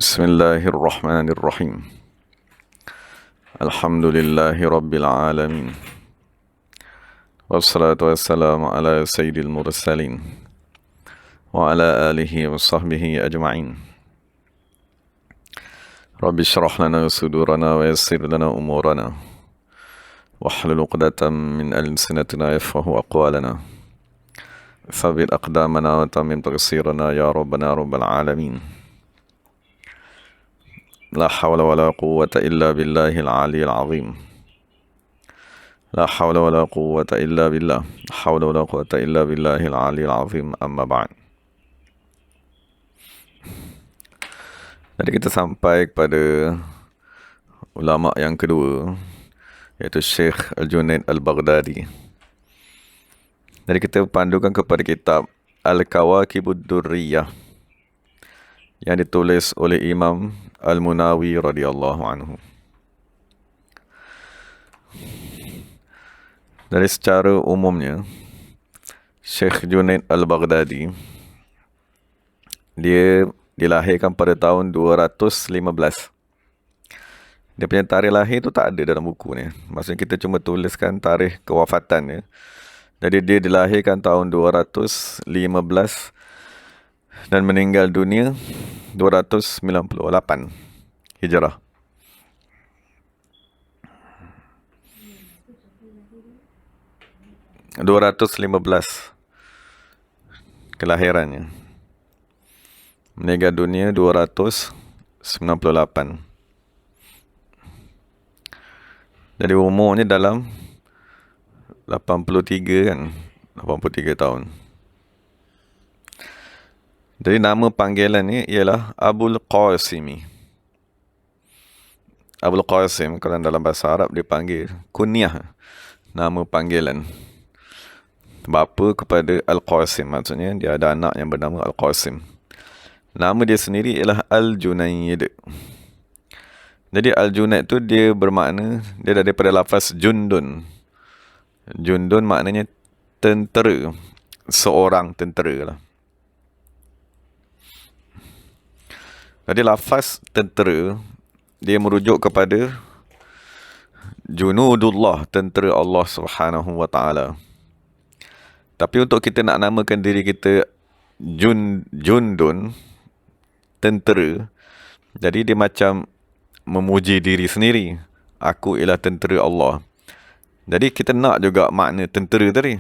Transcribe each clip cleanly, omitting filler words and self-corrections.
Bismillahirrahmanirrahim. Alhamdulillahi Rabbil Alamin. Wassalatu wassalamu ala sayyidil mursalin wa ala alihi wa sahbihi ajma'in. Rabbi syrah lana sudurana wa yassir lana umurana wahlul 'uqdatam min alsinatina yafqahu aqwalana. Thabbit aqdamana wa tamim taqsirana ya rabbana rabbal alamin. La hawla wa la quwwata illa billahil aliyyil azim. La hawla wa la quwwata illa billah. La hawla wa la quwwata illa billahil aliyyil azim. Amma ba'd. Jadi kita sampai kepada ulama yang kedua, iaitu Syekh Al-Junaid Al-Baghdadi. Jadi kita pandukan kepada kitab Al-Kawakibud Durriyah yang ditulis oleh Imam Al-Munawi radhiyallahu anhu. Dari secara umumnya, Syekh Junaid Al-Baghdadi dia dilahirkan pada tahun 215. Dia punya tarikh lahir tu tak ada dalam buku ni. Maksudnya kita cuma tuliskan tarikh kewafatannya. Jadi dia dilahirkan tahun 215 dan meninggal dunia 298 Hijrah. Kelahirannya. Meninggal dunia 298. Jadi umurnya dalam 83 kan, 83 tahun. Jadi nama panggilan ni ialah Abul Qasimi. Abul Qasim, kalau dalam bahasa Arab dipanggil kunyah, nama panggilan. Bapa kepada Al-Qasim, maksudnya dia ada anak yang bernama Al-Qasim. Nama dia sendiri ialah Al-Junaid. Jadi Al-Junaid tu dia bermakna, dia daripada lafaz Jundun. Jundun maknanya tentera, seorang tentera lah. Jadi lafaz tentera dia merujuk kepada Junudullah, tentera Allah Subhanahu wa taala. Tapi untuk kita nak namakan diri kita Jundun, tentera, jadi dia macam memuji diri sendiri. Aku ialah tentera Allah. Jadi kita nak juga makna tentera tadi.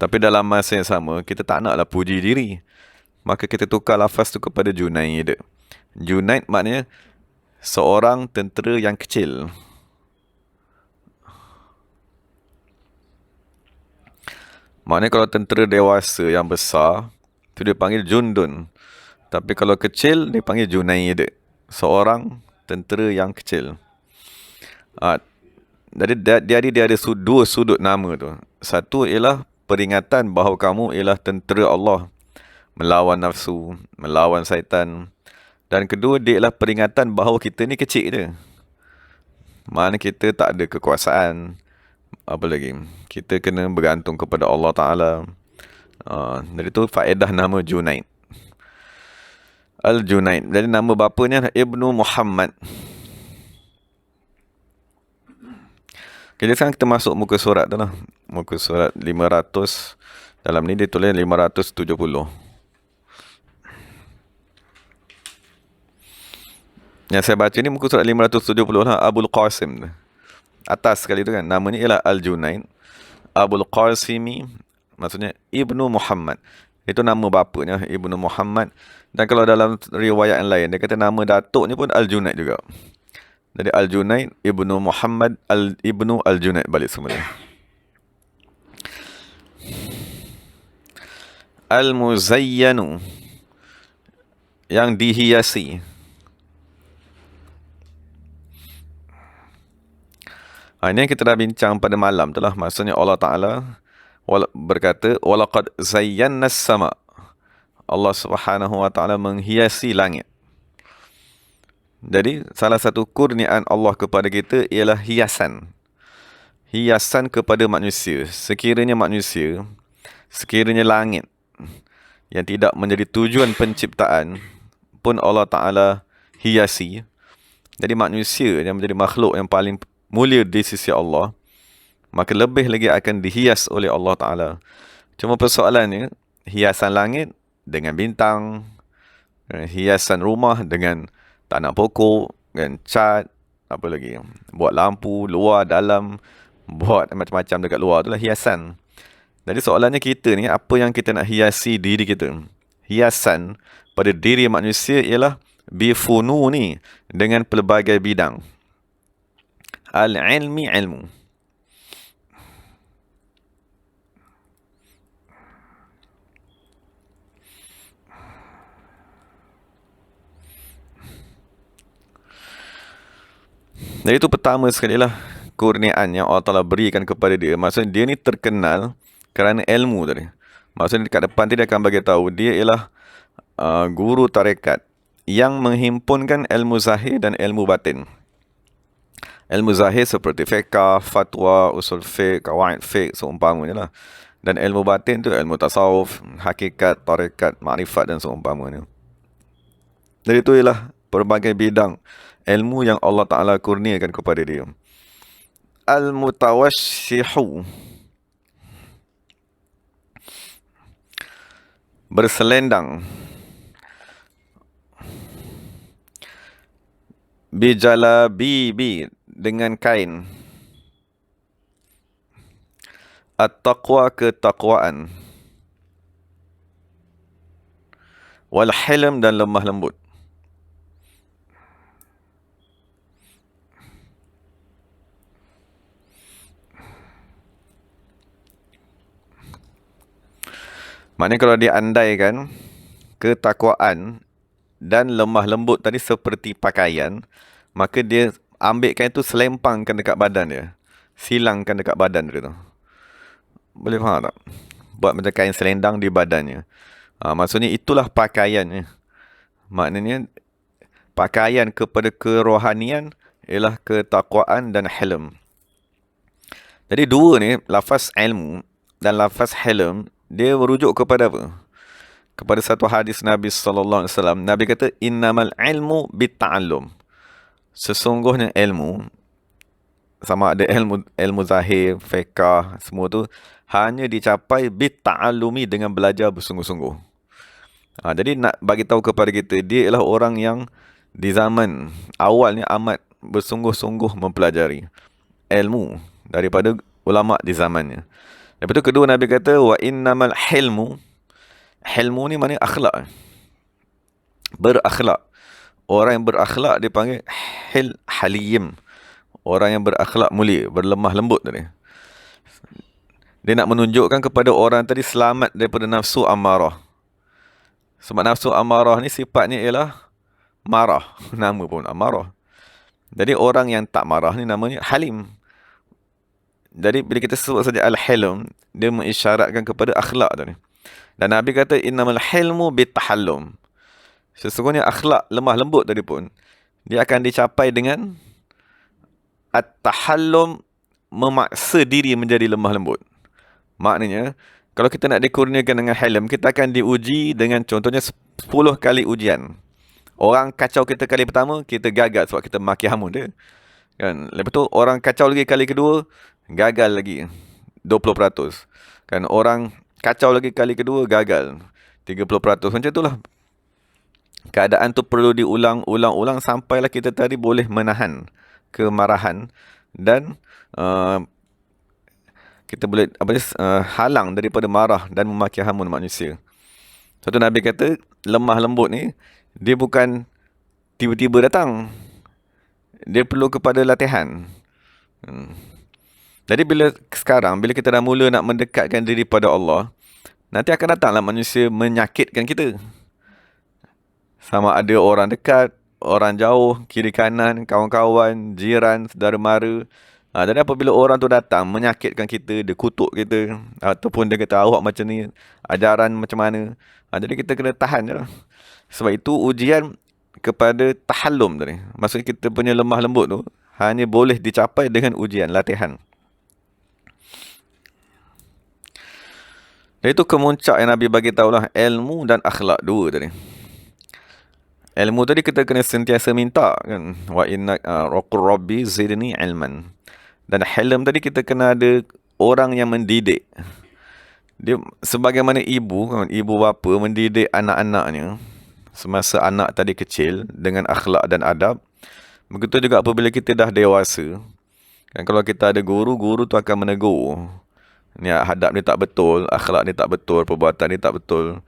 Tapi dalam masa yang sama, kita tak naklah puji diri. Maka kita tukar lafaz tu kepada Junaid. Junaid maknanya seorang tentera yang kecil. Maknanya kalau tentera dewasa yang besar, tu dia panggil Jundun. Tapi kalau kecil, dia panggil Junaid. Seorang tentera yang kecil. Jadi dia ada dua sudut nama tu. Satu ialah peringatan bahawa kamu ialah tentera Allah, melawan nafsu, melawan syaitan. Dan kedua, dia ialah peringatan bahawa kita ni kecil je. Mana kita tak ada kekuasaan. Apa lagi? Kita kena bergantung kepada Allah Ta'ala. Dari tu faedah nama Junaid. Al-Junaid. Jadi nama bapanya Ibnu Muhammad. Okay, sekarang kita masuk muka surat tu lah. Muka surat 500. Dalam ni dia tulis 570. Yang saya baca ni muka surat 570 lah. Abul Qasim. Atas sekali tu kan. Namanya ialah Al-Junaid. Abul Qasimi. Maksudnya Ibnu Muhammad. Itu nama bapanya, Ibnu Muhammad. Dan kalau dalam riwayat yang lain, dia kata nama datuknya pun Al-Junaid juga. Jadi Al-Junaid, Ibnu Muhammad, Ibnu Al-Junaid balik semula. Al-Muzayyanu. Yang dihiasi. Ini yang kita dah bincang pada malam tu lah. Maksudnya Allah Ta'ala berkata, وَلَقَدْ زَيَّنَّا السَّمَاءَ. Allah Subhanahu wa Ta'ala menghiasi langit. Jadi salah satu kurniaan Allah kepada kita ialah hiasan. Hiasan kepada manusia. Sekiranya langit yang tidak menjadi tujuan penciptaan pun Allah Ta'ala hiasi. Jadi manusia yang menjadi makhluk yang paling mulia di sisi Allah, maka lebih lagi akan dihias oleh Allah Ta'ala. Cuma persoalannya, hiasan langit dengan bintang, hiasan rumah dengan tanah pokok, dengan cat, apa lagi, buat lampu, luar, dalam, buat macam-macam dekat luar, itulah hiasan. Jadi soalannya kita ni, apa yang kita nak hiasi diri kita? Hiasan pada diri manusia ialah bifununi, dengan pelbagai bidang. Al-ilmi ilmu. Jadi itu pertama sekali lah kurniaan yang Allah Ta'ala berikan kepada dia. Maksudnya dia ni terkenal kerana ilmu tadi. Maksudnya dekat depan dia akan bagi tahu dia ialah guru tarekat yang menghimpunkan ilmu zahir dan ilmu batin. Ilmu zahir seperti fiqh, fatwa, usul fiqh, qawaid fiqh, seumpamanya lah. Dan ilmu batin tu ilmu tasawuf, hakikat, tarekat, makrifat dan seumpamanya. Jadi itu ialah pelbagai bidang ilmu yang Allah Ta'ala kurniakan kepada dia. Al-mutawassihu, berselendang, bijalabibi, dengan kain, at-taqwa, ketakwaan, wal-hilm, dan lemah lembut. Maknanya kalau diandaikan ketakwaan dan lemah lembut tadi seperti pakaian, maka dia ambilkan itu, selempangkan dekat badan dia, silangkan dekat badan dia tu. Boleh faham tak? Buat macam kain selendang di badannya. Maksudnya itulah pakaiannya. Maknanya pakaian kepada kerohanian ialah ketakwaan dan hilm. Jadi dua ni, lafaz ilmu dan lafaz hilm, dia merujuk kepada apa? Kepada satu hadis Nabi SAW. Nabi kata, innamal ilmu bitta'allum. Sesungguhnya ilmu, sama ada ilmu zahir, fiqh, semua tu hanya dicapai bitta'allumi, dengan belajar bersungguh-sungguh. Jadi nak bagi tahu kepada kita, dia ialah orang yang di zaman awalnya amat bersungguh-sungguh mempelajari ilmu daripada ulama di zamannya. Lepas tu kedua Nabi kata, wa innamal hilmu. Hilmu ni maknanya akhlak. Berakhlak. Orang yang berakhlak dipanggil halim. Orang yang berakhlak mulia, berlemah lembut tadi. Dia nak menunjukkan kepada orang tadi selamat daripada nafsu amarah. Sebab nafsu amarah ni sifatnya ialah marah. Nama pun amarah. Jadi orang yang tak marah ni namanya halim. Jadi bila kita sebut saja al-hilm, dia mengisyaratkan kepada akhlak tadi. Dan Nabi kata, innamal hilmu bitahallum. Sesungguhnya akhlak lemah lembut tadi pun, dia akan dicapai dengan at-tahallum, memaksa diri menjadi lemah lembut. Maknanya, kalau kita nak dikurniakan dengan hilm, kita akan diuji dengan contohnya 10 kali ujian. Orang kacau kita kali pertama, kita gagal sebab kita maki hamun dia. Kan? Lepas tu orang kacau lagi kali kedua, gagal lagi 20%. Kan, orang kacau lagi kali kedua, gagal 30%. Macam itulah. Keadaan tu perlu diulang-ulang sampailah kita tadi boleh menahan kemarahan dan kita boleh halang daripada marah dan memaki hamun manusia. Satu Nabi kata, lemah lembut ni dia bukan tiba-tiba datang. Dia perlu kepada latihan. Jadi bila kita dah mula nak mendekatkan diri pada Allah, nanti akan datanglah manusia menyakitkan kita. Sama ada orang dekat, orang jauh, kiri kanan, kawan-kawan, jiran, saudara mara. Jadi apabila orang tu datang menyakitkan kita, dia kutuk kita, ataupun dia kata awak macam ni, ajaran macam mana, jadi kita kena tahan je lah. Sebab itu ujian kepada tahallum tadi. Maksudnya kita punya lemah lembut tu hanya boleh dicapai dengan ujian, latihan. Dan itu kemuncak yang Nabi bagi tahulah, ilmu dan akhlak, dua tadi. Ilmu tadi kita kena sentiasa minta kan. Wa inna qur rabbi zidni ilman. Dan hilm tadi kita kena ada orang yang mendidik. Dia sebagaimana ibu kan, ibu bapa mendidik anak-anaknya semasa anak tadi kecil dengan akhlak dan adab. Begitu juga apabila kita dah dewasa. Kan kalau kita ada guru, guru tu akan menegur. Ni hadap ni tak betul, akhlak ni tak betul, perbuatan ni tak betul.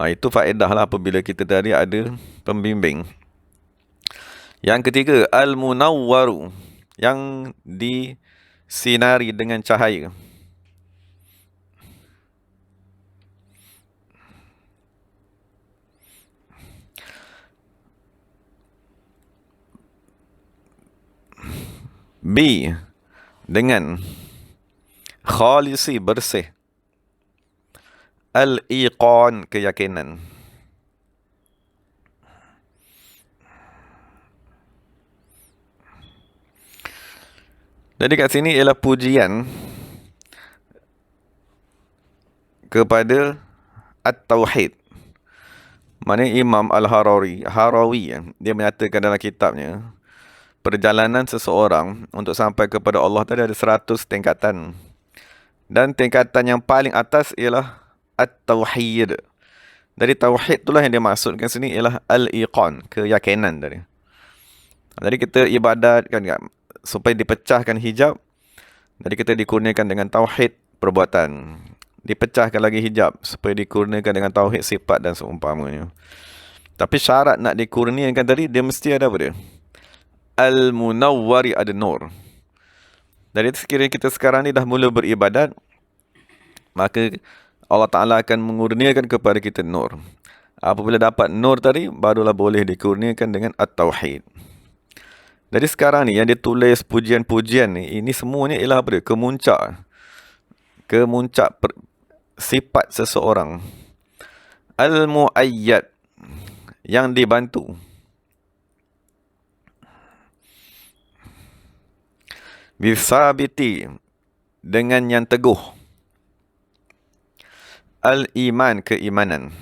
Itu faedah lah apabila kita tadi ada pembimbing. Yang ketiga, al-munawwaru, yang disinari dengan cahaya. B, dengan khalisi, bersih. Al-iqan, keyakinan. Jadi kat sini ialah pujian kepada At-Tauhid. Maknanya Imam Al-Harawi, dia menyatakan dalam kitabnya, perjalanan seseorang untuk sampai kepada Allah tadi ada 100 tingkatan. Dan tingkatan yang paling atas ialah At-Tauhid. Dari Tauhid itulah yang dia maksudkan sini ialah Al-Iqan, keyakinan tadi. Jadi kita ibadat kan, supaya dipecahkan hijab. Jadi kita dikurniakan dengan Tauhid perbuatan. Dipecahkan lagi hijab supaya dikurniakan dengan Tauhid sifat dan seumpamanya. Tapi syarat nak dikurniakan tadi, dia mesti ada apa dia? Al-Munawwari, ada nur. Jadi sekiranya kita sekarang ni dah mula beribadat, maka Allah Ta'ala akan mengurniakan kepada kita nur. Apabila dapat nur tadi, barulah boleh dikurniakan dengan At-Tauhid. Jadi sekarang ni yang dia tulis pujian-pujian ni, ini semuanya ialah apa dia? Kemuncak sifat seseorang. Al-Mu'ayyad, yang dibantu. Bisabiti, dengan yang teguh. Al-Iman, keimanan.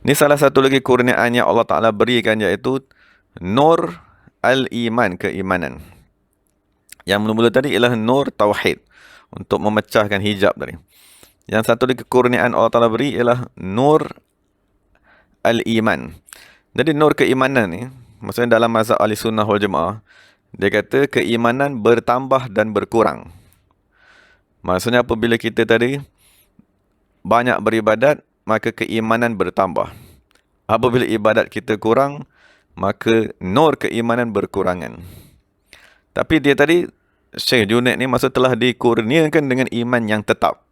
Ini salah satu lagi kurniaan yang Allah Ta'ala berikan, iaitu Nur Al-Iman, keimanan. Yang mula-mula tadi ialah Nur Tauhid, untuk memecahkan hijab tadi. Yang satu lagi kurniaan Allah Ta'ala beri ialah Nur Al-Iman. Jadi Nur keimanan ni, maksudnya dalam mazhab Ahli Sunnah wal Jamaah, dia kata keimanan bertambah dan berkurang. Maksudnya apabila kita tadi banyak beribadat, maka keimanan bertambah. Apabila ibadat kita kurang, maka nur keimanan berkurangan. Tapi dia tadi, Syekh Junaid ni maksud telah dikurniakan dengan iman yang tetap.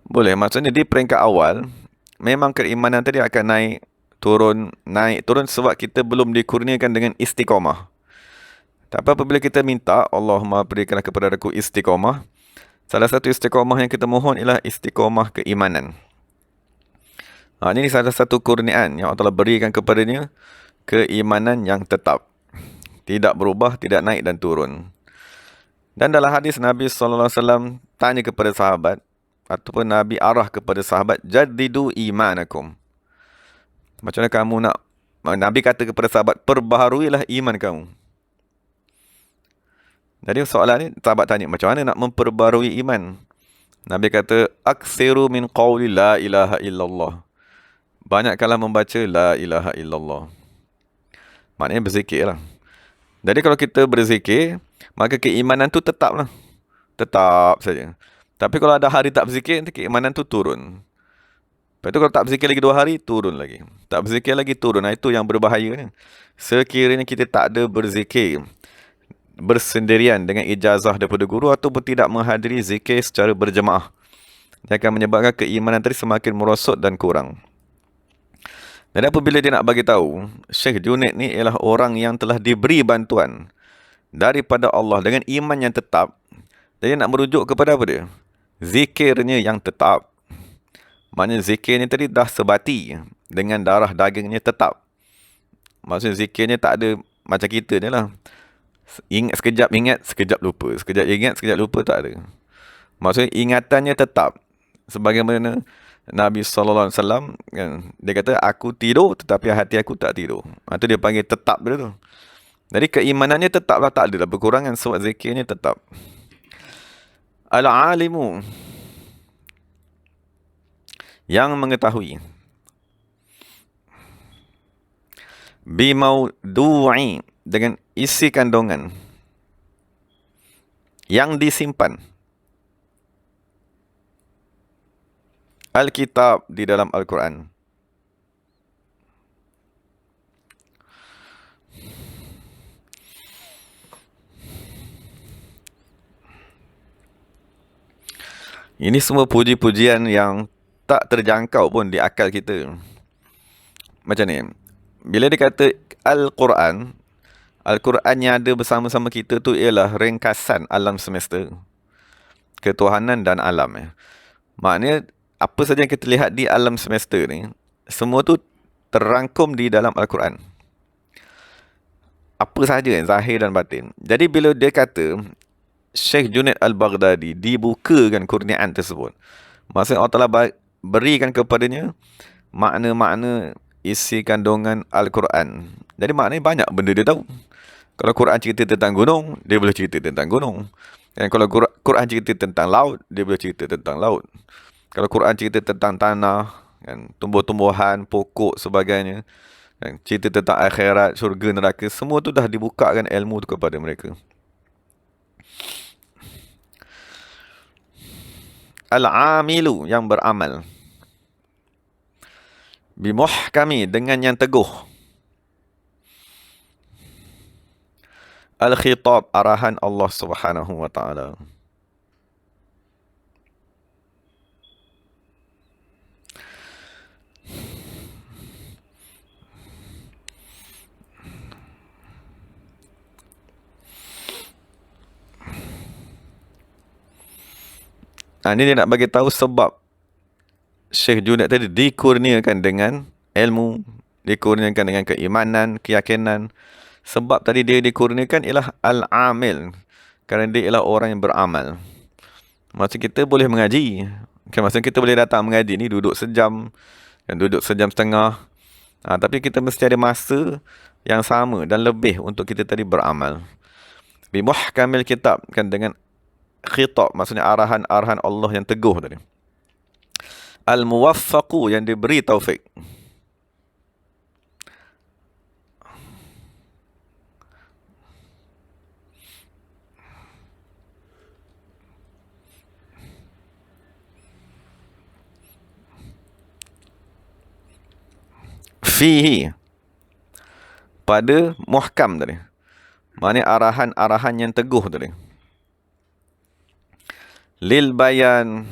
Boleh, maksudnya di peringkat awal, memang keimanan tadi akan naik turun sebab kita belum dikurniakan dengan istiqamah. Tapi apabila kita minta, Allahumma berikanlah kepada aku istiqamah, salah satu istiqamah yang kita mohon ialah istiqamah keimanan. Ini salah satu kurniaan yang Allah berikan kepadanya, keimanan yang tetap. Tidak berubah, tidak naik dan turun. Dan dalam hadis Nabi SAW tanya kepada sahabat, ataupun Nabi arah kepada sahabat, jadidu imanakum. Macam mana kamu nak, Nabi kata kepada sahabat, perbaharuilah iman kamu. Jadi soalan ni, sahabat tanya, macam mana nak memperbarui iman? Nabi kata, aksiru min qawli la ilaha illallah. Banyakkanlah membaca la ilaha illallah. Maknanya berzikir lah. Jadi kalau kita berzikir, maka keimanan tu tetaplah. Tetap saja. Tapi kalau ada hari tak berzikir, nanti keimanan tu turun. Lepas tu kalau tak berzikir lagi 2 hari, turun lagi. Tak berzikir lagi, turun. Itu yang berbahaya ni. Sekiranya kita tak ada berzikir bersendirian dengan ijazah daripada guru, ataupun tidak menghadiri zikir secara berjemaah, dia akan menyebabkan keimanan tadi semakin merosot dan kurang. Dan apabila dia nak bagi tahu, Syekh Junaid ni ialah orang yang telah diberi bantuan daripada Allah dengan iman yang tetap. Jadi nak merujuk kepada apa dia? Zikirnya yang tetap. Maknanya zikirnya tadi dah sebati dengan darah dagingnya tetap. Maksudnya zikirnya tak ada macam kita ni lah. Ingat, sekejap lupa. Sekejap ingat, sekejap lupa, tak ada. Maksudnya ingatannya tetap. Sebagaimana Nabi SAW kan, dia kata, aku tidur tetapi hati aku tak tidur. Itu dia panggil tetap dia tu. Jadi keimanannya tetaplah, tak ada berkurangan sebab zikirnya tetap. Al-alimu, yang mengetahui, bimaudu'i, dengan isi kandungan yang disimpan, Alkitab, di dalam Al-Quran. Ini semua puji-pujian yang tak terjangkau pun di akal kita. Macam ni, bila dia kata Al-Quran, Al-Quran yang ada bersama-sama kita tu ialah ringkasan alam semesta, ketuhanan dan alam. Maknanya, apa saja yang kita lihat di alam semesta ni, semua tu terangkum di dalam Al-Quran. Apa sahaja, zahir dan batin. Jadi bila dia kata Syekh Junaid Al-Baghdadi dibukakan kurniaan tersebut, maksudnya Allah Ta'ala berikan kepadanya makna-makna isi kandungan Al-Quran. Jadi maknanya banyak benda dia tahu. Kalau Quran cerita tentang gunung, dia boleh cerita tentang gunung. Dan kalau Quran cerita tentang laut, dia boleh cerita tentang laut. Kalau Quran cerita tentang tanah, kan, tumbuh-tumbuhan, pokok, sebagainya, kan, cerita tentang akhirat, syurga, neraka, semua tu dah dibukakan ilmu tu kepada mereka. Al-amilu, yang beramal, bimuhkami, dengan yang teguh, al-khitab, arahan Allah Subhanahu wa ta'ala. Ini dia nak bagi tahu sebab Syekh Junaid tadi dikurniakan dengan ilmu, dikurniakan dengan keimanan, keyakinan. Sebab tadi dia dikurniakan ialah al-amil, kerana dia ialah orang yang beramal. Maksud kita boleh mengaji, maksud kita boleh datang mengaji ni, duduk sejam, duduk sejam setengah, tapi kita mesti ada masa yang sama dan lebih untuk kita tadi beramal. Bimuhkamil kitab, kan, dengan khitab, maksudnya arahan-arahan Allah yang teguh tadi. Al-muwaffaqu, yang diberi taufik. Fihi, pada muhkam tadi, maknanya arahan-arahan yang teguh tadi. Lil bayan,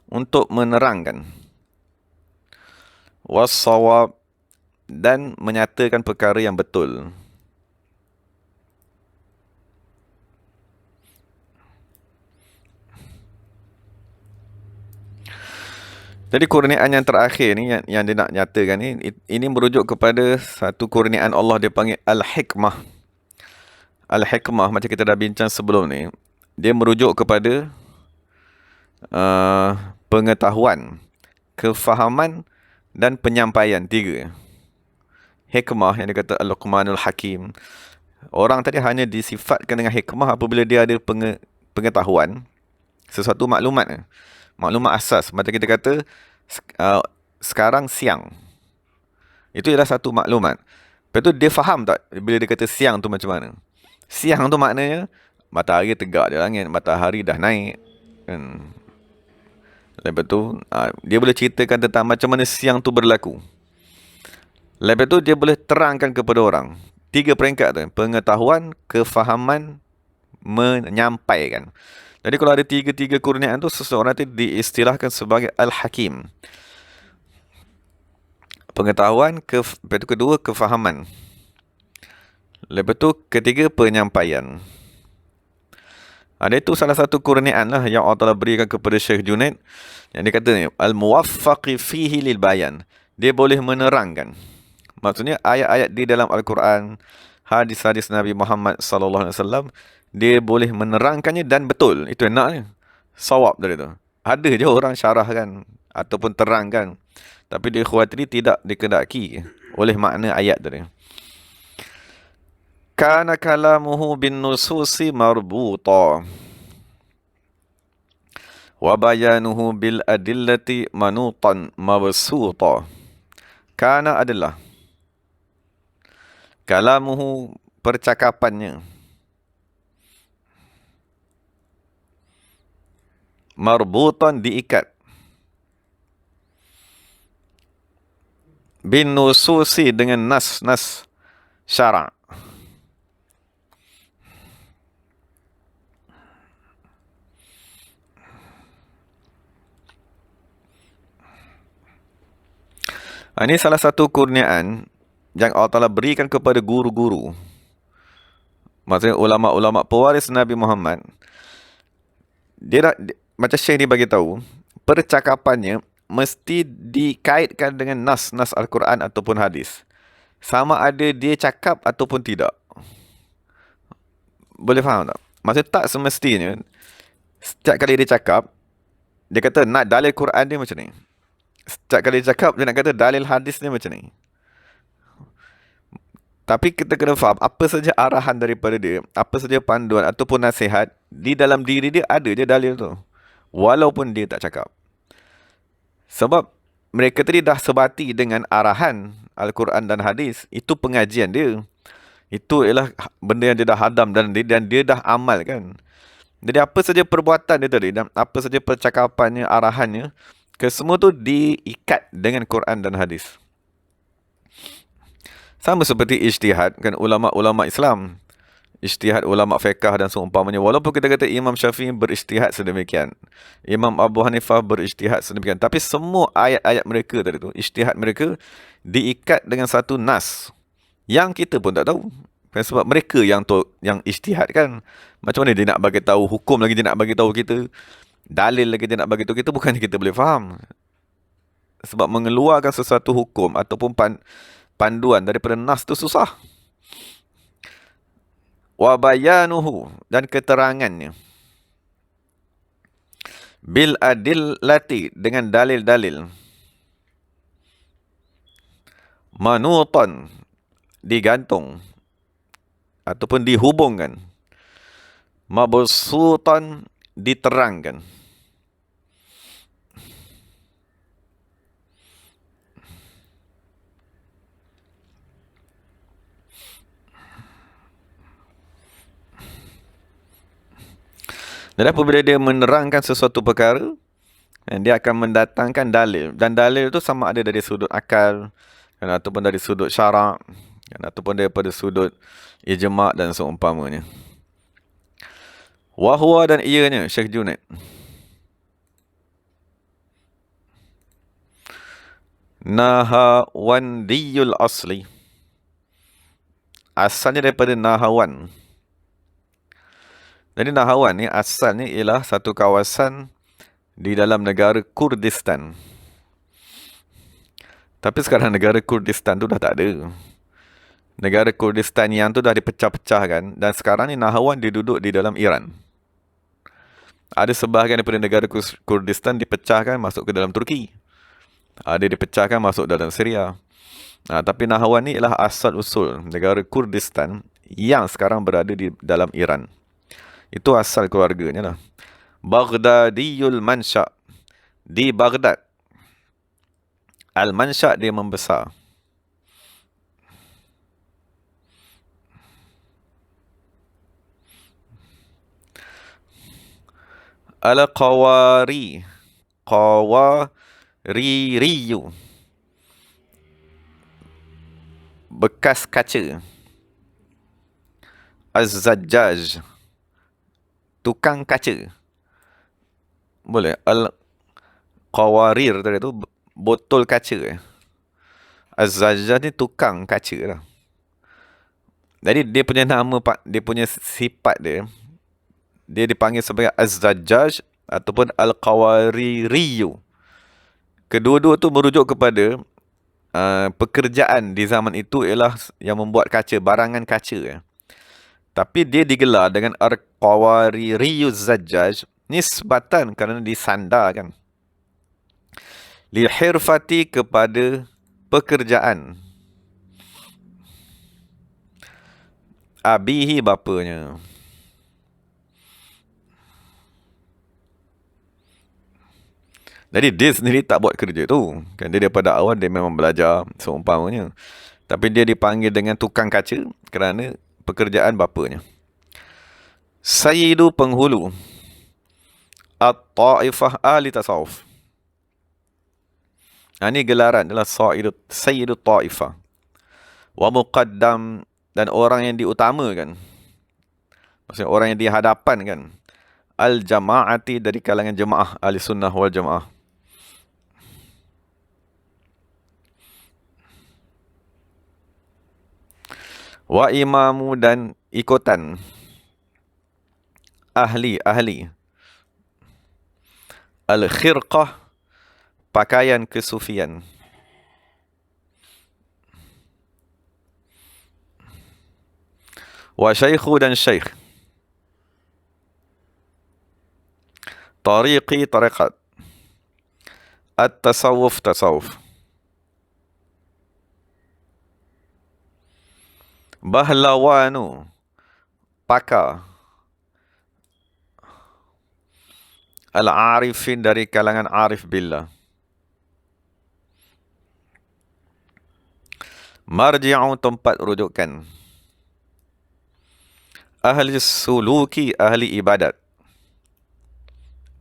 untuk menerangkan. Was-sawab, dan menyatakan perkara yang betul. Jadi kurniaan yang terakhir ni, yang dia nak nyatakan ni, ini merujuk kepada satu kurniaan Allah, dia panggil Al-Hikmah. Al-Hikmah, macam kita dah bincang sebelum ni, dia merujuk kepada pengetahuan, kefahaman dan penyampaian, tiga. Hikmah, yang dia kata Al-Luqmanul Hakim. Orang tadi hanya disifatkan dengan hikmah apabila dia ada pengetahuan, sesuatu maklumat asas. Macam kita kata sekarang siang, itu ialah satu maklumat. Lepas tu dia faham tak bila dia kata siang tu macam mana? Siang tu maknanya matahari tegak di langit, matahari dah naik, kan? Lepas tu dia boleh ceritakan tentang macam mana siang tu berlaku. Lepas tu dia boleh terangkan kepada orang. Tiga peringkat tu: pengetahuan, kefahaman, menyampaikan. Jadi kalau ada tiga-tiga kurniaan tu, seseorang itu diistilahkan sebagai Al-Hakim. Pengetahuan, lepas tu kedua kefahaman, lepas tu ketiga penyampaian. Ada itu salah satu kurniaan lah yang Allah Ta'ala berikan kepada Syekh Junaid. Yang dia kata ni, al-muwaffaqi fihi lil bayan. Dia boleh menerangkan. Maksudnya ayat-ayat di dalam Al-Quran, hadis-hadis Nabi Muhammad sallallahu alaihi wasallam, dia boleh menerangkannya dan betul. Itu enaknya. Sawab dari itu. Ada je orang syarahkan ataupun terangkan. Tapi dia khawatiri tidak dikendaki oleh makna ayat tadi. Kana kalamuhu bin nususi marbuta wa bayanuhu bil adillati manutan mabsuta. Kana adalah kalamuhu, percakapannya, marbutan, diikat, bin nususi, dengan nas-nas syarak. Ini salah satu kurniaan yang Allah Ta'ala berikan kepada guru-guru. Maksudnya ulama-ulama pewaris Nabi Muhammad. Macam Syekh ni bagi tahu, percakapannya mesti dikaitkan dengan nas-nas Al-Quran ataupun hadis. Sama ada dia cakap ataupun tidak. Boleh faham tak? Maksudnya tak semestinya setiap kali dia cakap, dia kata nak dalil Quran dia macam ni. Setiap kali dia cakap, dia nak kata dalil hadis dia macam ni. Tapi kita kena faham, apa saja arahan daripada dia, apa saja panduan ataupun nasihat, di dalam diri dia ada je dalil tu. Walaupun dia tak cakap. Sebab mereka tadi dah sebati dengan arahan Al-Quran dan hadis. Itu pengajian dia. Itu ialah benda yang dia dah hadam dan dia dah amalkan. Jadi apa saja perbuatan dia tadi dan apa saja percakapannya, arahannya, kesemua tu diikat dengan Quran dan hadis. Sama seperti ijtihad, kan, ulama-ulama Islam, ijtihad ulama fiqh dan seumpamanya. Walaupun kita kata Imam Syafi'i berijtihad sedemikian, Imam Abu Hanifah berijtihad sedemikian, tapi semua ayat-ayat mereka tadi tu, ijtihad mereka diikat dengan satu nas yang kita pun tak tahu. Kan, sebab mereka yang ijtihad kan. Macam mana dia nak bagi tahu hukum lagi, dia nak bagi tahu kita dalil lagi, dia nak bagi tahu kita, bukan kita boleh faham. Sebab mengeluarkan sesuatu hukum ataupun panduan daripada nas tu susah. Wa bayanuhu, dan keterangannya, bil adillati, dengan dalil-dalil, manutan, digantung ataupun dihubungkan, mabsutan, diterangkan. Dan apabila dia menerangkan sesuatu perkara, dia akan mendatangkan dalil. Dan dalil itu sama ada dari sudut akal, kan, ataupun dari sudut syarak, kan, ataupun daripada sudut ijma' dan seumpamanya. Wahwa, dan ianya, Syekh Junaid, nahawandiyul asli, asalnya daripada Nahawan. Jadi Nahawan ni asalnya ialah satu kawasan di dalam negara Kurdistan. Tapi sekarang negara Kurdistan tu dah tak ada. Negara Kurdistan yang tu dah dipecah-pecahkan, dan sekarang ni Nahawan diduduk di dalam Iran. Ada sebahagian daripada negara Kurdistan dipecahkan masuk ke dalam Turki. Ada dipecahkan masuk dalam Syria. Tapi Nahawan ni ialah asal usul negara Kurdistan yang sekarang berada di dalam Iran. Itu asal keluarganya lah. Baghdadiyul Mansha', di Baghdad. Al-Mansha', dia membesar. Al-Qawari, Qawaririyu, bekas kaca. Az-Zajjaj, tukang kaca. Boleh. Al-Qawarir tadi tu botol kaca. Az-Zajjaj ni tukang kaca lah. Jadi dia punya nama, dia punya sifat dia, dia dipanggil sebagai Az-Zajjaj ataupun Al-Qawaririyu. Kedua-dua tu merujuk kepada pekerjaan di zaman itu ialah yang membuat kaca, barangan kaca. Tapi dia digelar dengan Al-Qawaririyu Zajjaj nisbatan kerana disandarkan lihirfati kepada pekerjaan abihi bapanya. Jadi dia sendiri tak buat kerja tu. Kan dia daripada awal dia memang belajar seumpamanya. Tapi dia dipanggil dengan tukang kaca kerana pekerjaan bapanya. Sayyidu penghulu At-Ta'ifah ahli tasawuf. Ini gelaran adalah Sayyidu Ta'ifah. Wa muqaddam, dan orang yang diutamakan. Maksudnya orang yang dihadapan kan. Al-jama'ati, dari kalangan jemaah ahli sunnah wal jamaah. Wa imamu, dan ikutan ahli al-khirqah, pakaian kesufian. Wa syaikhu, dan syaikh. Tariqi, tariqat. At-tasawuf, tasawuf. Bahlawanu, pakar. Al-arifin, dari kalangan arif billah. Marji'u, tempat rujukan. Ahli suluki, ahli ibadat.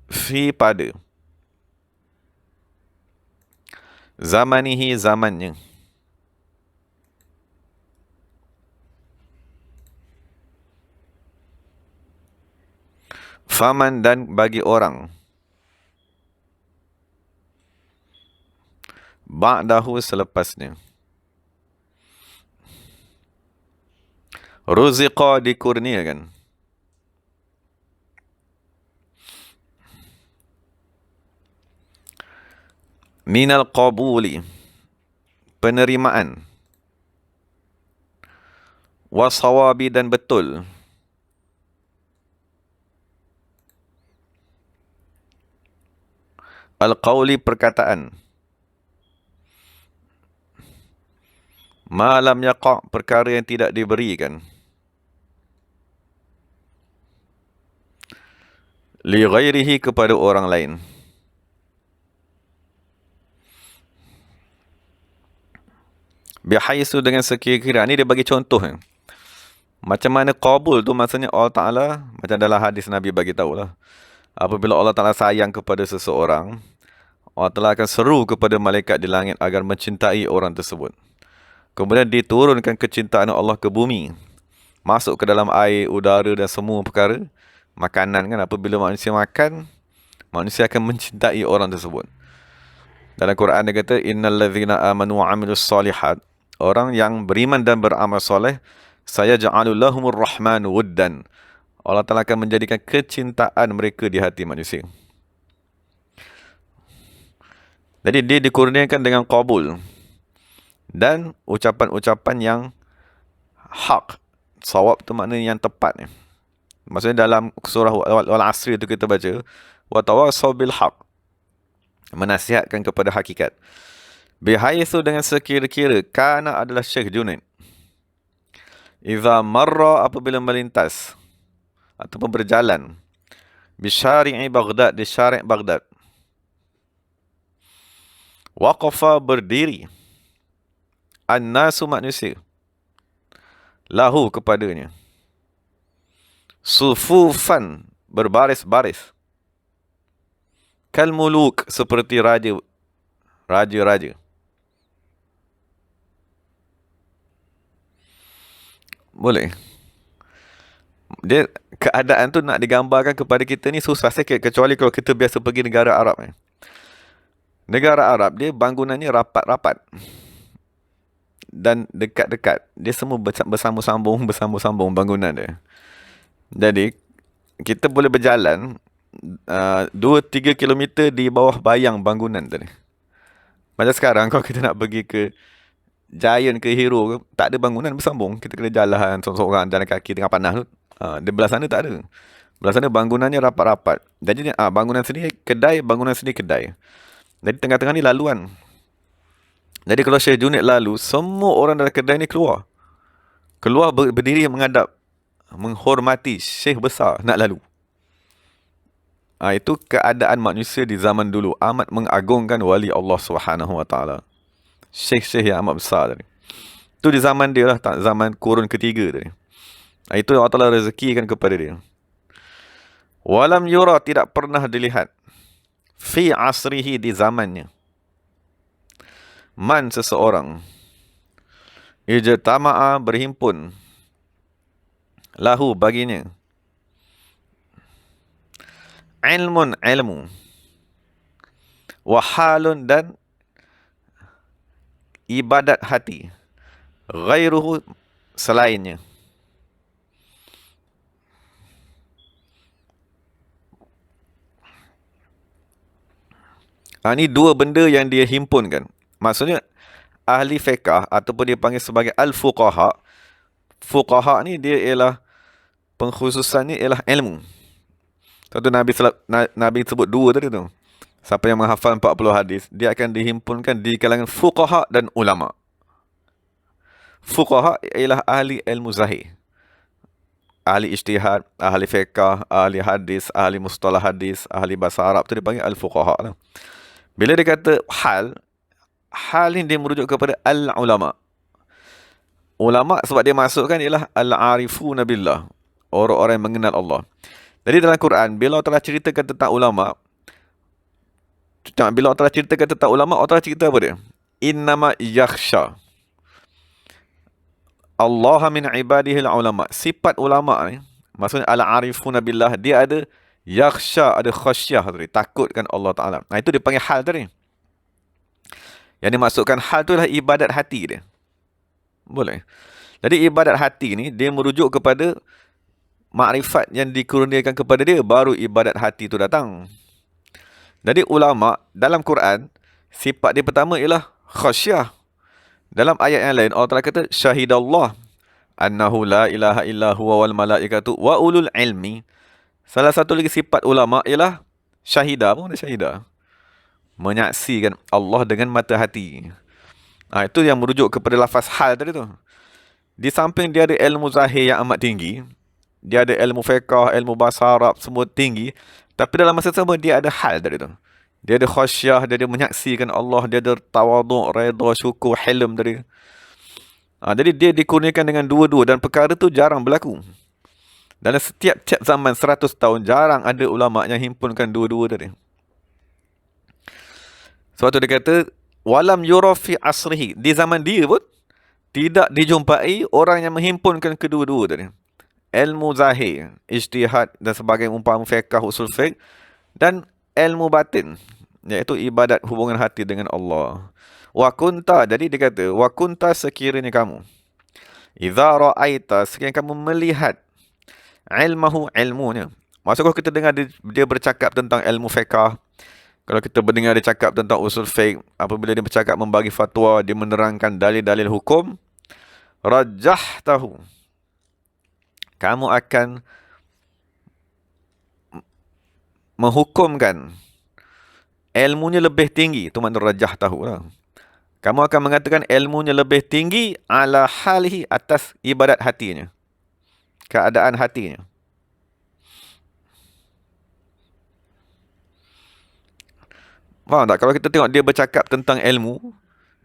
Fi, pada. Zamanihi, zamannya. Faman, dan bagi orang. Ba'dahu, selepasnya. Ruziqa, dikurniakan. Minal qabuli, penerimaan. Wasawabi, dan betul. Al-qawli, perkataan. Ma lam yaqa', perkara yang tidak diberikan. Li ghairihi, kepada orang lain. Bihaisu, dengan sekira-kira. Ini dia bagi contoh. Macam mana qabul tu, maksudnya Allah Ta'ala, macam dalam hadis Nabi bagi tahulah. Apabila Allah Ta'ala sayang kepada seseorang, Allah Ta'ala akan seru kepada malaikat di langit agar mencintai orang tersebut. Kemudian diturunkan kecintaan Allah ke bumi. Masuk ke dalam air, udara dan semua perkara. Makanan kan, apabila manusia makan, manusia akan mencintai orang tersebut. Dalam Quran dia kata, innal ladzina amanu wa 'amilus solihat, orang yang beriman dan beramal soleh, saya ja'alu lahumur rahman wuddan, Allah Ta'ala akan menjadikan kecintaan mereka di hati manusia. Jadi dia dikurniakan dengan qabul dan ucapan-ucapan yang hak. Sawab tu maknanya yang tepat. Maksudnya dalam surah Al-Asri itu kita baca, wa tawassaw bil haq, menasihatkan kepada hakikat. Bihaitsu, dengan sekira-kira, kana adalah Syekh Junaid. Iza marra, apabila melintas ataupun berjalan, bisyari'i Baghdad, di syari' Baghdad. Waqafa, berdiri. An-nasu, manusia. Lahu, kepadanya. Sufufan, berbaris-baris. Kal muluk, seperti raja-raja. Boleh. Dia, keadaan tu nak digambarkan kepada kita ni susah sikit, kecuali kalau kita biasa pergi negara Arab. Negara Arab, dia bangunannya rapat-rapat dan dekat-dekat. Dia semua bersambung-sambung bangunan dia. Jadi kita boleh berjalan 2-3 kilometer di bawah bayang bangunan tadi. Macam sekarang kalau kita nak pergi ke Giant ke Hero ke, tak ada bangunan bersambung. Kita kena jalan seorang-seorang jalan kaki tengah panas tu. Di belah sana tak ada. Belah sana bangunannya rapat-rapat. Jadi bangunan sini kedai, bangunan sini kedai. Jadi tengah-tengah ni laluan. Jadi kalau Syekh Junaid lalu, semua orang dalam kedai ni keluar. Keluar berdiri menghadap, menghormati Syekh besar nak lalu. Itu keadaan manusia di zaman dulu. Amat mengagungkan wali Allah SWT. Syekh-syekh yang amat besar tadi. Itu di zaman dia lah, zaman kurun ketiga tadi. Itu Allah Ta'ala rezekikan kepada dia. Walam yura, tidak pernah dilihat. Fi asrihi, di zamannya. Man, seseorang. Ijtama'a, berhimpun. Lahu, baginya. Ilmun, ilmu. Wahalun, dan ibadat hati. Ghairuhu, selainnya. Ini dua benda yang dia himpunkan. Maksudnya, ahli fiqah ataupun dia panggil sebagai al-fuqaha. Fuqaha ni dia ialah, pengkhususannya ialah ilmu. Satu Nabi sebut dua tadi tu. Siapa yang menghafal 40 hadis, dia akan dihimpunkan di kalangan fuqaha dan ulama. Fuqaha ialah ahli ilmu zahir. Ahli ijtihad, ahli fiqah, ahli hadis, ahli mustalah hadis, ahli bahasa Arab. Tu dia panggil al-fuqaha lah. Bila dia kata hal ni dia merujuk kepada al-ulama. Ulama sebab dia masukkan ialah al-arifuna billah. Orang-orang yang mengenal Allah. Jadi dalam Quran, bila Allah telah ceritakan tentang ulama, Allah telah cerita apa dia? Innama yakhsha Allah min ibadihi al-ulama. Sifat ulama ni, maksudnya al-arifuna billah, dia ada yakhsha, ada khasyah tadi, takutkan Allah Ta'ala. Itu dia panggil hal tadi. Yang dimaksudkan hal tu adalah ibadat hati dia. Boleh. Jadi ibadat hati ni, dia merujuk kepada makrifat yang dikurniakan kepada dia, baru ibadat hati tu datang. Jadi ulama dalam Quran, sifat dia pertama ialah khasyah. Dalam ayat yang lain, Allah Ta'ala kata syahidallah annahu la ilaha illa huwa wal malaikatu wa ulul ilmi. Salah satu lagi sifat ulama ialah syahidah. Apa maksud syahidah? Menyaksikan Allah dengan mata hati. Itu yang merujuk kepada lafaz hal tadi tu. Di samping dia ada ilmu zahir yang amat tinggi, dia ada ilmu fiqah, ilmu bahasa Arab, semua tinggi. Tapi dalam masa sama dia ada hal tadi tu. Dia ada khasyah, dia ada menyaksikan Allah, dia ada tawaduk, redha, syukur, hilm tadi. Jadi dia dikurniakan dengan dua-dua, dan perkara tu jarang berlaku. Dalam setiap zaman 100 tahun, jarang ada ulama yang himpunkan dua-dua tadi. Sebab tu dia kata, walam yura fi asrihi. Di zaman dia pun, tidak dijumpai orang yang menghimpunkan kedua-dua tadi. Ilmu zahir, ijtihad dan sebagainya, umpama fiqh, usul fiqh, dan ilmu batin, iaitu ibadat hubungan hati dengan Allah. Wa kunta, jadi dia kata, wa kunta, sekiranya kamu, idza ra'aita, sekiranya kamu melihat, ilmahu, ilmunya. Maksud kalau kita dengar dia bercakap tentang ilmu fiqh, kalau kita mendengar dia cakap tentang usul fiqh, apabila dia bercakap membagi fatwa, dia menerangkan dalil-dalil hukum, rajahtahu, kamu akan menghukumkan ilmunya lebih tinggi. Itu makna rajahtahu lah. Kamu akan mengatakan ilmunya lebih tinggi ala halihi, atas ibadat hatinya, keadaan hatinya. Faham tak? Kalau kita tengok dia bercakap tentang ilmu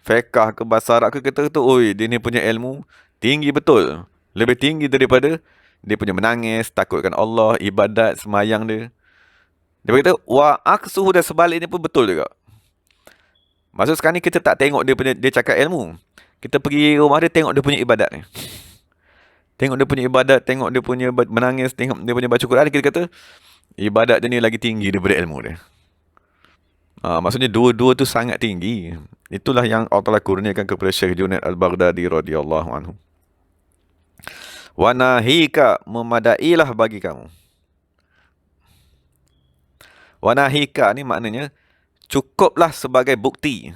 fiqh ke bahasa Arab ke, kita kata, oi, dia ni punya ilmu tinggi betul, lebih tinggi daripada dia punya menangis, takutkan Allah, ibadat, semayang dia. Dia berkata, wa aksuhu, dan sebaliknya pun betul juga. Maksud sekarang ni kita tak tengok dia cakap ilmu. Kita pergi rumah dia, tengok dia punya ibadat ni. Tengok dia punya ibadat, tengok dia punya menangis, tengok dia punya baca Quran, kita kata, ibadat dia ni lagi tinggi daripada ilmu dia. Maksudnya dua-dua tu sangat tinggi. Itulah yang Allah kurniakan kepada Syekh Junaid Al-Baghdadi radhiyallahu anhu. Wa nahika, memadailah bagi kamu. Wanahika ni maknanya cukuplah sebagai bukti.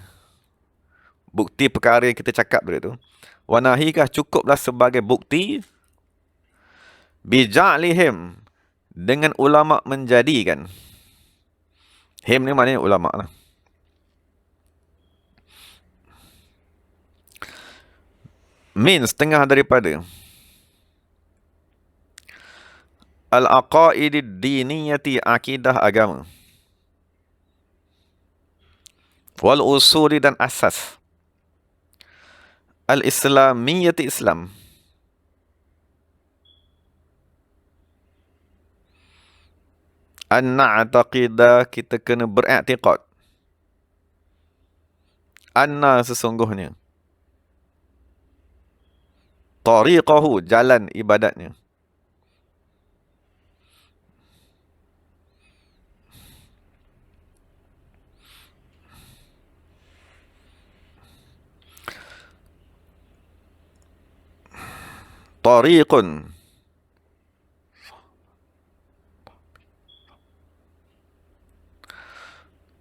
Bukti perkara yang kita cakap tadi tu. Wanahika cukuplah sebagai bukti bija'lihim, dengan ulama menjadikan. Him ni maknanya ulama lah. Min setengah daripada al-aqaidid diniyati, akidah agama, wal usuli dan asas, al-islamiyati Islam, an-na'taqidah, kita kena beriktikad, anna sesungguhnya, tariqahu, jalan ibadatnya, tariqun,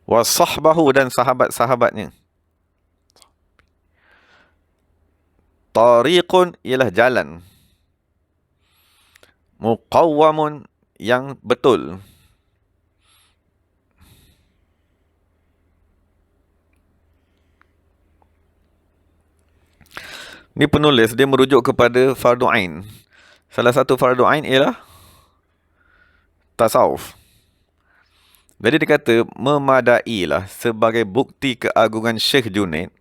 wasahbahu, dan sahabat-sahabatnya. Tariqun ialah jalan, muqawwamun, yang betul, ni penulis dia merujuk kepada fardu ain. Salah satu fardu ain ialah tasawuf. Jadi dia kata memadailah sebagai bukti keagungan Syekh Junaid,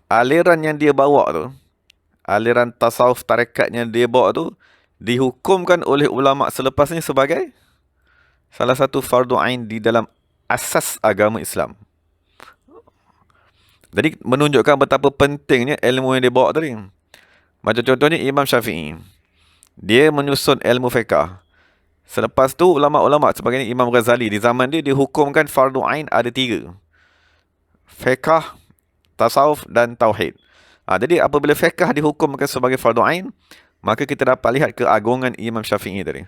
aliran yang dia bawa tu, aliran tasawuf tarekat yang dia bawa tu, dihukumkan oleh ulama selepasnya sebagai salah satu fardu ain di dalam asas agama Islam. Jadi menunjukkan betapa pentingnya ilmu yang dia bawa tadi. Macam contohnya Imam Syafi'i, dia menyusun ilmu fiqah. Selepas tu ulama-ulama sebagainya, Imam Ghazali di zaman dia dihukumkan fardu ain ada 3. Fiqah, tasawuf dan tauhid. Jadi apabila fiqah dihukumkan sebagai fardu ain, maka kita dapat lihat keagungan Imam Syafi'i tadi.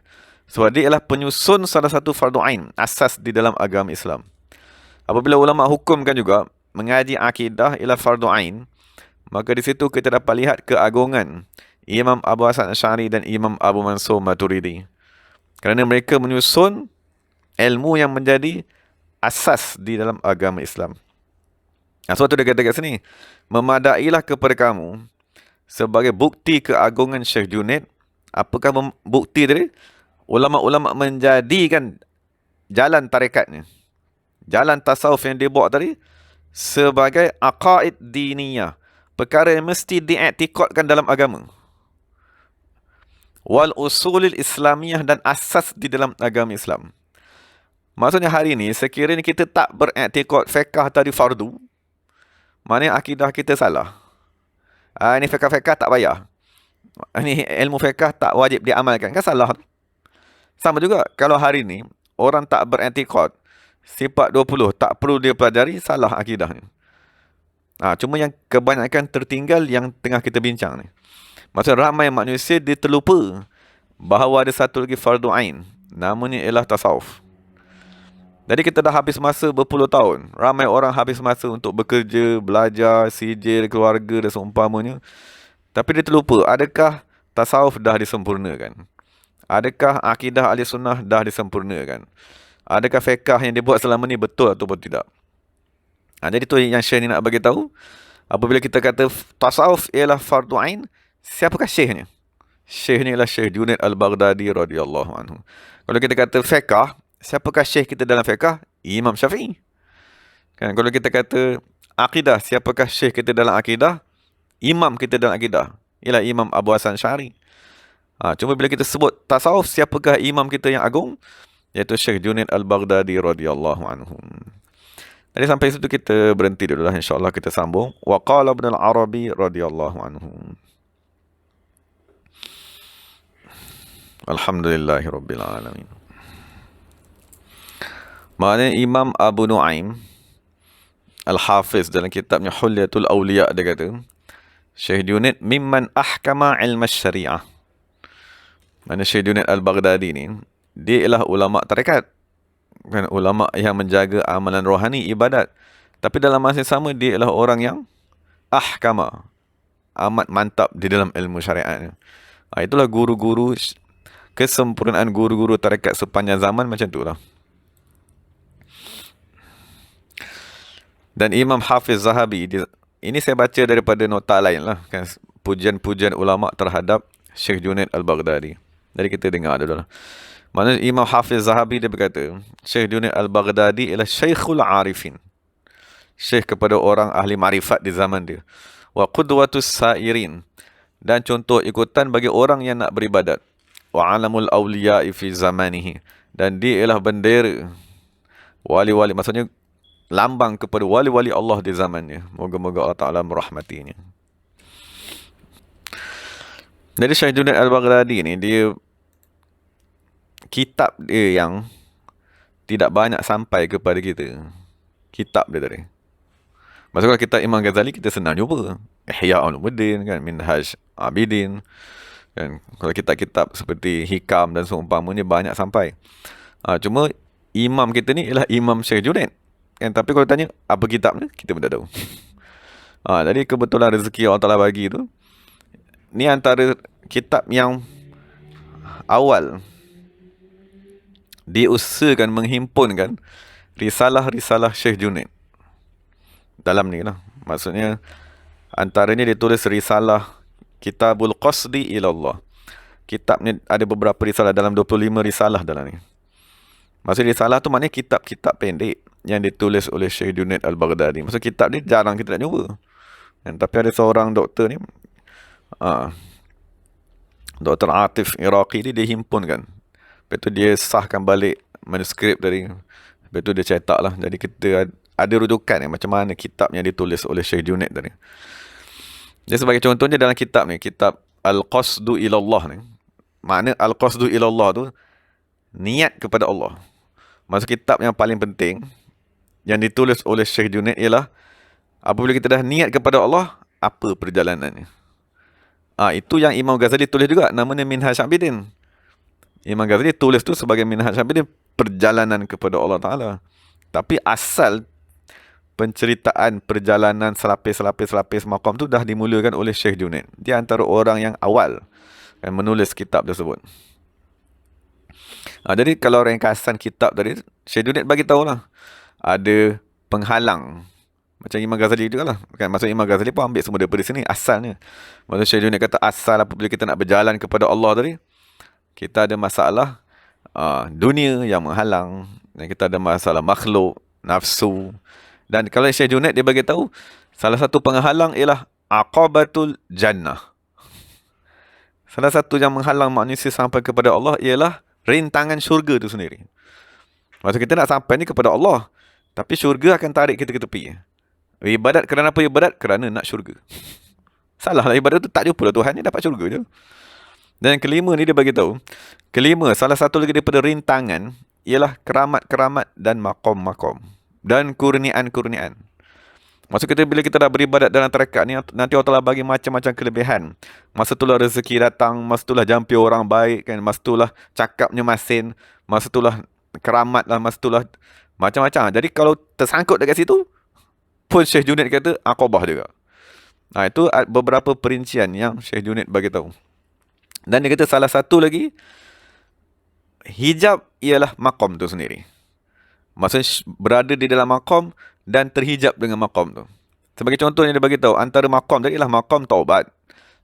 Sebab dia ialah penyusun salah satu fardu ain, asas di dalam agama Islam. Apabila ulama hukumkan juga mengaji akidah ialah fardu ain, maka di situ kita dapat lihat keagungan Imam Abu Hasan Asy'ari dan Imam Abu Mansur Maturidi. Kerana mereka menyusun ilmu yang menjadi asas di dalam agama Islam. Sebab tu dia kata kat sini, memadailah kepada kamu sebagai bukti keagungan Syekh Junaid. Apakah bukti tadi? Ulama-ulama menjadikan jalan tarekatnya, jalan tasawuf yang dia bawa tadi, sebagai aqaid diniyah, perkara yang mesti diiktikadkan dalam agama, wal usulil islamiyah, dan asas di dalam agama Islam. Maksudnya hari ini sekiranya kita tak beriktikad fiqh tadi fardu, maknanya akidah kita salah. Ini fiqh-fiqh tak payah, ini ilmu fiqh tak wajib diamalkan, kan salah. Sama juga kalau hari ini orang tak beriktikad sifat 20 tak perlu dia pelajari, salah akidahnya. Cuma yang kebanyakan tertinggal yang tengah kita bincang ni. Maksudnya ramai manusia dia terlupa bahawa ada satu lagi fardu ain, namanya ialah tasawuf. Jadi kita dah habis masa berpuluh tahun. Ramai orang habis masa untuk bekerja, belajar, sijil, keluarga dan seumpamanya. Tapi dia terlupa, adakah tasawuf dah disempurnakan? Adakah akidah ahli sunnah dah disempurnakan? Adakah fiqh yang dia buat selama ni betul ataupun tidak? Jadi tu yang Syekh ni nak bagi tahu. Apabila kita kata tasawuf ialah fardu ain, siapakah syekhnya? Syekhnya ialah Syekh Junaid Al-Baghdadi radhiyallahu anhu. Kalau kita kata fiqh, siapakah syekh kita dalam fiqh? Imam Syafi'i. Kan, kalau kita kata akidah, siapakah syekh kita dalam akidah? Imam kita dalam akidah ialah Imam Abu Hasan Asy'ari. Cuma bila kita sebut tasawuf, siapakah imam kita yang agung? Iaitu Syekh Junaid Al-Baghdadi radhiyallahu anhu. Jadi sampai situ kita berhenti dulu lah, insya-Allah kita sambung. Wa qala Ibn al-Arabi radhiyallahu anhu. Alhamdulillahirabbil alamin. Maknanya Imam Abu Nuaim Al-Hafiz dalam kitabnya Hulyatul Awliya dia kata, Syekh Junaid mimman ahkama ilmu syariah. Maknanya Syekh Junaid Al-Baghdadi ni, dia ialah ulama tarekat. kan, ulama yang menjaga amalan rohani, ibadat. Tapi dalam masa yang sama, dia adalah orang yang ahkama, amat mantap di dalam ilmu syariat. Itulah guru-guru, kesempurnaan guru-guru tarekat sepanjang zaman macam tu lah. Dan Imam Hafiz Zahabi, ini saya baca daripada nota lain lah, kan, pujian-pujian ulama terhadap Syekh Junaid Al-Baghdadi. Jadi kita dengar dulu lah. Maksudnya Imam Hafiz Zahabi dia berkata, Syekh Junaid Al-Baghdadi ialah Syekhul Arifin, syekh kepada orang ahli marifat di zaman dia. Wa qudwatus sairin, dan contoh ikutan bagi orang yang nak beribadat. Wa alamul awliya'i fi zamanihi, dan dia ialah bendera wali-wali, maksudnya lambang kepada wali-wali Allah di zamannya. Moga-moga Allah Ta'ala merahmatinya. Jadi Syekh Junaid Al-Baghdadi ni, dia kitab dia yang tidak banyak sampai kepada kita. Kitab dia tadi. Maksudnya kalau kitab Imam Ghazali kita senang jumpa. Ihya Ulumuddin, kan, Minhaj Abidin, kan. Kalau kitab-kitab seperti Hikam dan seumpamanya banyak sampai. Cuma imam kita ni ialah Imam Syekh Junaid, kan. Tapi kalau tanya apa kitab ni, kita pun tak tahu. Jadi kebetulan rezeki Allah Ta'ala bagi tu, ni antara kitab yang awal diusahakan menghimpunkan risalah-risalah Syekh Junaid dalam ni lah. Maksudnya antaranya dia tulis risalah Kitabul Qasdi Ilallah. Kitab ni ada beberapa risalah, dalam 25 risalah dalam ni. Maksudnya risalah tu maknanya kitab-kitab pendek yang ditulis oleh Syekh Junaid Al-Baghdadi. Maksudnya kitab ni jarang kita nak jumpa, kan? Tapi ada seorang doktor ni, Dr. Atif Iraqi ni, dia himpunkan. Lepas tu dia sahkan balik manuskrip tadi. Lepas tu dia cetak lah. Jadi kita ada rujukan macam mana kitab yang ditulis oleh Syekh Junaid tadi. Jadi sebagai contohnya dalam kitab ni, kitab Al-Qasdu Ilallah ni, makna Al-Qasdu Ilallah tu niat kepada Allah. Maksud kitab yang paling penting yang ditulis oleh Syekh Junaid ialah apabila kita dah niat kepada Allah, apa perjalanannya. Itu yang Imam Ghazali tulis juga, namanya Minhaj Abidin. Imam Ghazali tulis tu sebagai Minhaj Abidin, perjalanan kepada Allah Ta'ala. Tapi asal penceritaan perjalanan selapis-selapis maqam tu dah dimulakan oleh Syekh Junaid. Dia antara orang yang awal yang menulis kitab tersebut. Jadi kalau ringkasan kitab tadi, Syekh Junaid bagi tahulah ada penghalang. Macam Imam Ghazali juga lah, kan? Maksud Imam Ghazali pun ambil semua daripada sini asalnya. Maksud Syekh Junaid kata asal apabila kita nak berjalan kepada Allah tadi, kita ada masalah dunia yang menghalang, dan kita ada masalah makhluk, nafsu. Dan kalau Syekh Junaid dia bagi tahu, salah satu penghalang ialah aqabatul jannah. Salah satu yang menghalang manusia sampai kepada Allah ialah rintangan syurga itu sendiri. Maksud kita nak sampai ni kepada Allah, tapi syurga akan tarik kita ke tepi. Ibadat kerana apa ibadat? Kerana nak syurga. Salah lah, ibadat tu tak jumpa lah Tuhan ni, dapat syurga je. Dan yang kelima ni dia bagi tahu, salah satu lagi daripada rintangan ialah keramat-keramat dan maqam-maqam dan kurniaan-kurniaan. Maksud kita bila kita dah beribadat dalam tarekat ni, nanti Allah Ta'ala bagi macam-macam kelebihan. Masa itulah rezeki datang, masa itulah jampi orang baik, kan? Masa itulah cakapnya masin, masa itulah keramat lah, masa itulah macam-macam. Jadi kalau tersangkut dekat situ, pun Syekh Junaid kata aqabah juga. Itu beberapa perincian yang Syekh Junaid bagi tahu. Dan dia kata salah satu lagi, hijab ialah maqam tu sendiri. Maksudnya berada di dalam maqam dan terhijab dengan maqam tu. Sebagai contoh yang dia bagi tahu, antara maqam tadi ialah maqam taubat.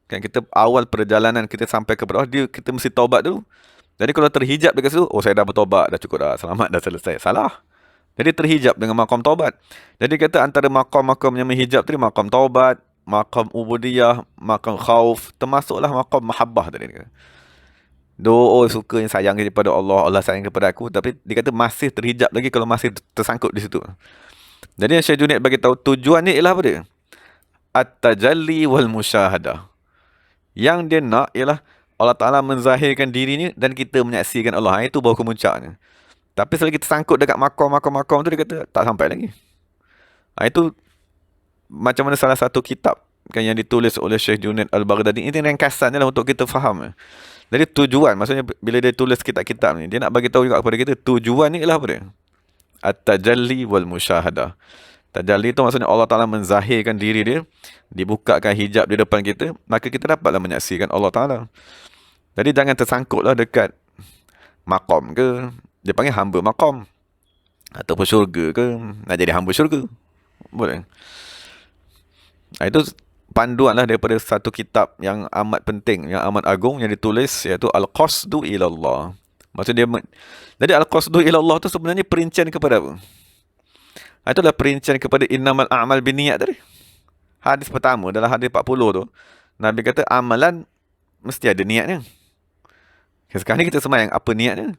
Kan kita awal perjalanan kita sampai kepada Allah, kita mesti taubat dulu. Jadi kalau terhijab dekat situ, saya dah bertaubat, dah cukup dah, selamat, dah selesai. Salah. Jadi terhijab dengan maqam taubat. Jadi kata antara maqam-maqam yang menghijab tadi, maqam taubat, maqam ubudiyah, maqam khauf, termasuklah maqam mahabbah tadi. Doa suka yang sayang kepada Allah, Allah sayang kepada aku, tapi dia kata masih terhijab lagi kalau masih tersangkut di situ. Jadi yang Syekh Junaid bagi tahu tujuan ni ialah apa dia? At-tajalli wal musyahadah. Yang dia nak ialah Allah Ta'ala menzahirkan dirinya dan kita menyaksikan Allah. Itu baru kemuncaknya. Tapi selagi tersangkut dekat maqam tu, dia kata tak sampai lagi. Itu macam mana salah satu kitab kan yang ditulis oleh Syekh Junaid Al-Baghdadi. Ini ringkasannya lah untuk kita faham. Jadi tujuan, maksudnya bila dia tulis kitab-kitab ni, dia nak bagi tahu juga kepada kita tujuan ni ialah apa dia? At-tajalli wal musyahadah. Tajalli itu maksudnya Allah Ta'ala menzahirkan diri dia, dibukakan hijab di depan kita, maka kita dapatlah menyaksikan Allah Ta'ala. Jadi jangan tersangkutlah dekat maqam ke, dia panggil hamba maqam, ataupun syurga ke, nak jadi hamba syurga. Boleh. Itu panduan lah daripada satu kitab yang amat penting, yang amat agung, yang ditulis, iaitu Al-Qasdu Ilallah. Maksudnya jadi Al-Qasdu Ilallah tu sebenarnya perincian kepada apa? Itulah perincian kepada innamal a'mal binniyat tadi. Hadis pertama dalam hadis 40 tu, Nabi kata amalan mesti ada niatnya. Sekarang ni kita semayang, apa niatnya?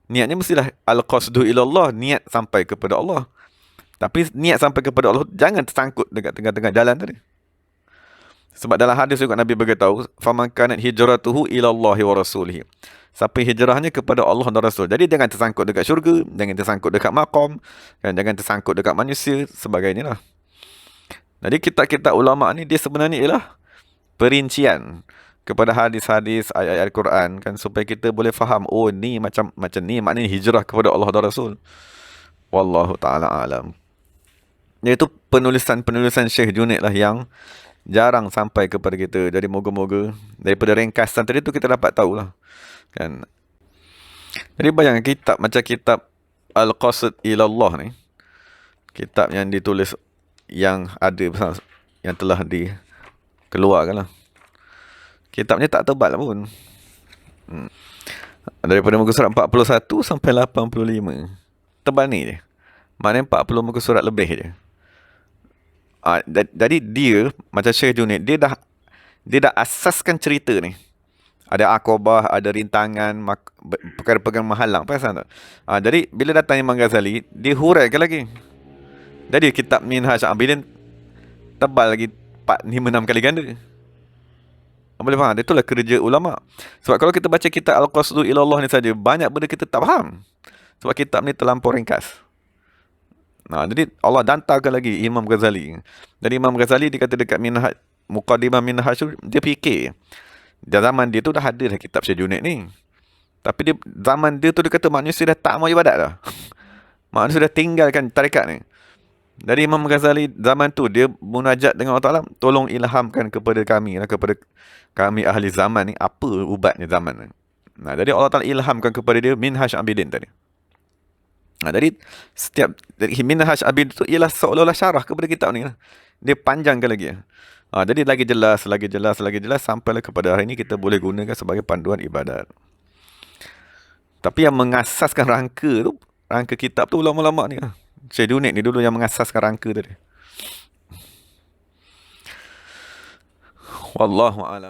Niatnya mestilah al-qasdu ilallah, niat sampai kepada Allah. Tapi niat sampai kepada Allah jangan tersangkut dekat tengah-tengah jalan tadi. Sebab dalam hadis juga Nabi beritahu, faman kanat hijratuhu ilallahi wa rasulihi. Siapa hijrahnya kepada Allah dan Rasul. Jadi jangan tersangkut dekat syurga, jangan tersangkut dekat maqam, dan jangan tersangkut dekat manusia, sebagainya lah. Jadi kitab-kitab ulama' ni dia sebenarnya ialah perincian kepada hadis-hadis, ayat-ayat Al-Quran kan, supaya kita boleh faham, oh ni macam ni maknanya hijrah kepada Allah dan Rasul. Wallahu ta'ala alam. Iaitu penulisan Syekh Junaid lah yang jarang sampai kepada kita. Jadi moga-moga daripada ringkasan tadi tu kita dapat tahulah kan. Jadi bayangkan kitab macam kitab Al-Qasid Ilallah ni, kitab yang ditulis, yang ada, yang telah dikeluarkan lah. Kitabnya tak tebal pun. Daripada muka surat 41 sampai 85. Tebal ni je. Maknanya 40 muka surat lebih je. Jadi dia, macam Syekh Junaid, dia dah asaskan cerita ni. Ada akobah, ada rintangan, perkara-perkara menghalang. Perasan tak? Jadi bila datang Imam Ghazali, dia huraikan lagi. Jadi kitab Minhaj Abidin tebal lagi 4-5-6 kali ganda. Boleh faham? Itulah kerja ulama'. Sebab kalau kita baca kitab Al-Qasdu Ilallah ni saja, banyak benda kita tak faham. Sebab kitab ni terlampau ringkas. Jadi Allah dantarkan lagi Imam Ghazali. Jadi Imam Ghazali dia kata dekat Minhaj, Muqaddimah Minhaj tu, dia fikir, di zaman dia tu dah ada dah kitab Syekh Junaid ni. Tapi dia, zaman dia tu dia kata manusia dah tak mau ibadat dah. Manusia dah tinggalkan tarikat ni. Jadi Imam Ghazali zaman tu dia munajat dengan Allah Ta'ala, tolong ilhamkan kepada kami, kepada kami ahli zaman ni, apa ubatnya zaman ni. Jadi Allah Ta'ala ilhamkan kepada dia Minhaj Abidin tadi. Jadi setiap Minhaj Abidin tu ialah seolah-olah syarah kepada kitab ni lah. Dia panjangkan lagi. Jadi lagi jelas sampailah kepada hari ini kita boleh gunakan sebagai panduan ibadat. Tapi yang mengasaskan rangka kitab tu ulama-ulama ni lah. Syekh Junaid ni dulu yang mengasaskan rangka tadi. Wallahu a'lam.